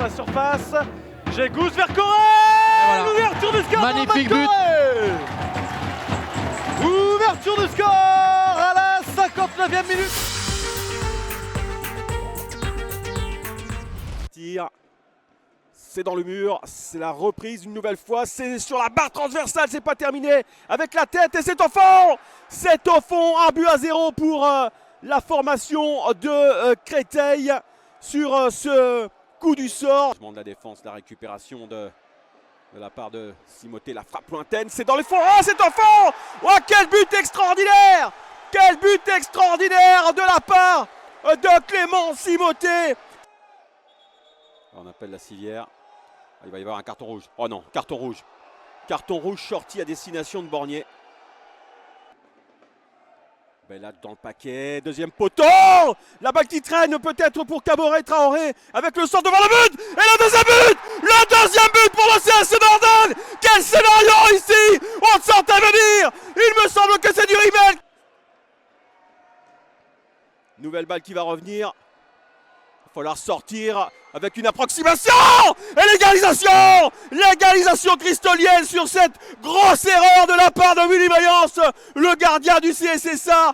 la surface. Jégous vers Corée. Voilà. L'ouverture du score. Magnifique but. Ouverture du score à la 59e minute. Tir. C'est dans le mur, c'est la reprise une nouvelle fois, c'est sur la barre transversale, c'est pas terminé avec la tête et c'est au fond. C'est au fond, 1-0 pour la formation de Créteil sur ce coup du sort. De la défense, la récupération de la part de Simoté, la frappe lointaine, c'est dans les fonds, oh c'est au fond. Oh quel but extraordinaire. Quel but extraordinaire de la part de Clément Simoté. On appelle la civière. Il va y avoir un carton rouge. Oh non, carton rouge. Carton rouge sorti à destination de Bornier. Bellade dans le paquet. Deuxième poteau. La balle qui traîne peut-être pour Caboret Traoré. Avec le centre devant le but. Et le deuxième but. Le deuxième but pour le CSC Dordogne. Quel scénario ici. On sentait venir. Il me semble que c'est du remake. Nouvelle balle qui va revenir. Il va falloir sortir avec une approximation et l'égalisation. L'égalisation cristolienne sur cette grosse erreur de la part de Willy Mayence, le gardien du CSSA.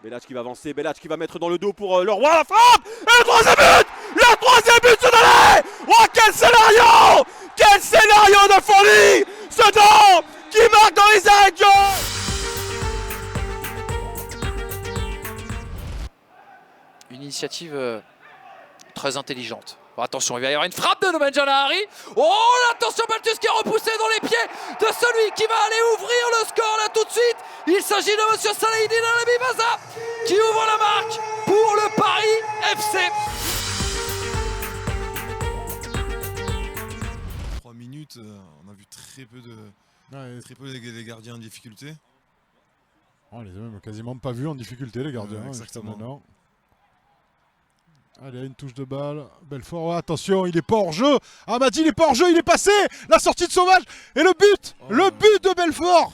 Bellach qui va avancer, Bellach qui va mettre dans le dos pour Leroy, la frappe. Et le troisième but. Le troisième but se donnait. Oh quel scénario. Quel scénario de folie. Ce temps qui marque dans les arrêts de jeu. Une initiative très intelligente. Bon, attention, il va y avoir une frappe de Nomandjana Hari. Oh, attention, Balthus qui est repoussé dans les pieds de celui qui va aller ouvrir le score là tout de suite. Il s'agit de Monsieur Salahidine Alabi-Baza qui ouvre la marque pour le Paris FC. 3 minutes, on a vu très peu des gardiens en difficulté. On les a même quasiment pas vus en difficulté les gardiens. Exactement. Allez, une touche de balle. Belfort, oh, attention, il est pas hors jeu. Amadi, il est pas hors jeu, il est passé. La sortie de Sauvage et le but. Le but de Belfort.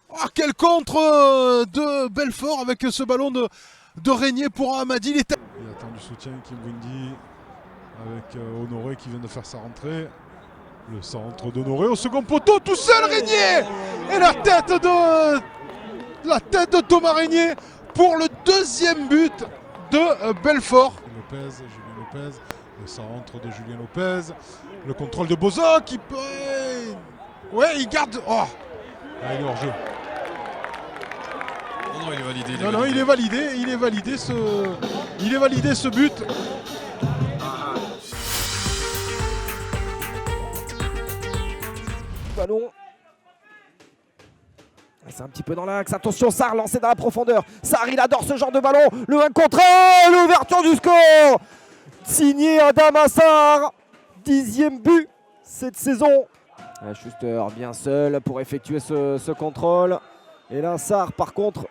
Oh, quel contre de Belfort avec ce ballon de Régnier pour Amadi. Il attend du soutien, Kim Windy avec Honoré qui vient de faire sa rentrée. Le centre d'Honoré au second poteau, tout seul Régnier. Et la tête de Thomas Régnier pour le deuxième but de Belfort. Julien Lopez, le centre de Julien Lopez, le contrôle de Bozo qui peut... Ouais, il garde... Oh ah, il est hors jeu. Non, il est validé. Il est validé ce but. Ballon. C'est un petit peu dans l'axe. Attention, Sarr lancé dans la profondeur. Sarr, il adore ce genre de ballon. Le 1 contre 1. L'ouverture du score. Signé Adama Sarr. 10e but cette saison. Schuster bien seul pour effectuer ce contrôle. Et là, Sarr, par contre,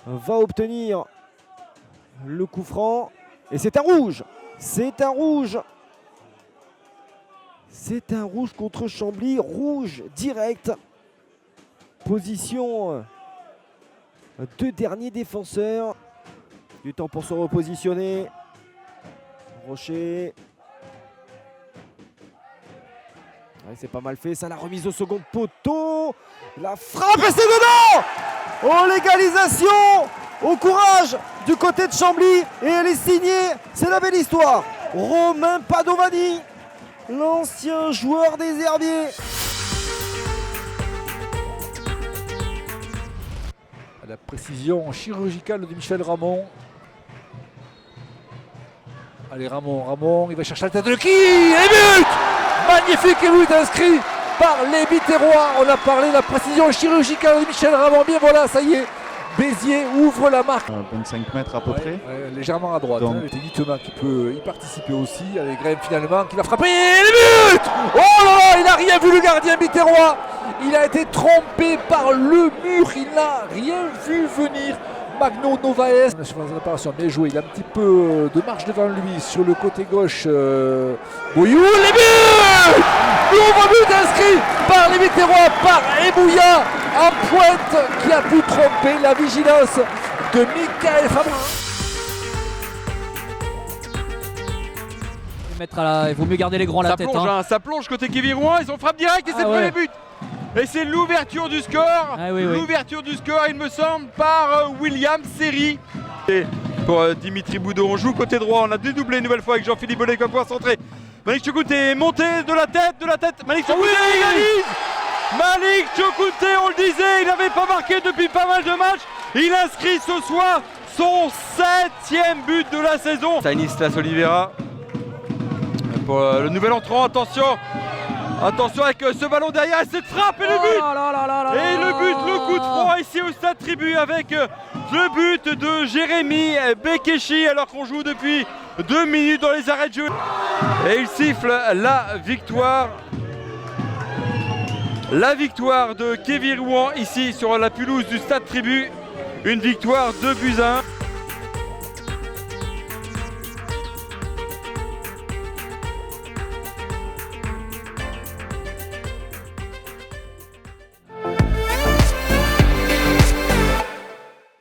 va obtenir le coup franc. Et c'est un rouge. C'est un rouge. C'est un rouge contre Chambly. Rouge direct. Position deux derniers défenseurs. Du temps pour se repositionner. Rocher. Ouais, c'est pas mal fait. Ça, la remise au second poteau. La frappe et c'est dedans. Oh, l'égalisation. Au courage du côté de Chambly. Et elle est signée. C'est la belle histoire. Romain Padovani. L'ancien joueur des Herbiers. La précision chirurgicale de Michel Ramon. Allez Ramon, il va chercher la tête de qui. Et but. Magnifique but inscrit par les Biterrois. On a parlé de la précision chirurgicale de Michel Ramon. Bien voilà, ça y est. Béziers ouvre la marque. 25 mètres à peu près. Ouais, légèrement à droite. Donc... C'était Thomas qui peut y participer aussi. Avec Graham finalement qui va frapper. Et le but. Oh là là, il n'a rien vu le gardien Biterrois. Il a été trompé par le mur. Il n'a rien vu venir. Magno Novaes. Sur la réparation, bien joué. Il a un petit peu de marge devant lui sur le côté gauche. Bouyou, les buts. Nouveau but inscrit par les Biterrois, par Ebouya en pointe qui a pu tromper la vigilance de Michael Fabrin. Il vaut mieux garder les grands à la tête. Ça plonge côté Kevin Rouen, ils ont frappe direct et c'est le premier but. Et c'est l'ouverture du score. L'ouverture du score, il me semble, par William Seri. Et pour Dimitri Boudot, on joue côté droit, on a dédoublé une nouvelle fois avec Jean-Philippe Bollet qui va pouvoir centrer. Malik Choukounté est monté de la tête. Malik Choukounté égalise. Malik Choukounté, on le disait, il n'avait pas marqué depuis pas mal de matchs. Il inscrit ce soir son 7e but de la saison. Stanislas Oliveira pour le nouvel entrant, attention avec ce ballon derrière, cette frappe et le but. Et le but, le coup de froid ici au Stade Tribu avec le but de Jérémy Bekeshi alors qu'on joue depuis 2 minutes dans les arrêts de jeu. Et il siffle la victoire. La victoire de Kevin Rouen ici sur la pelouse du Stade Tribu. Une victoire 2-1.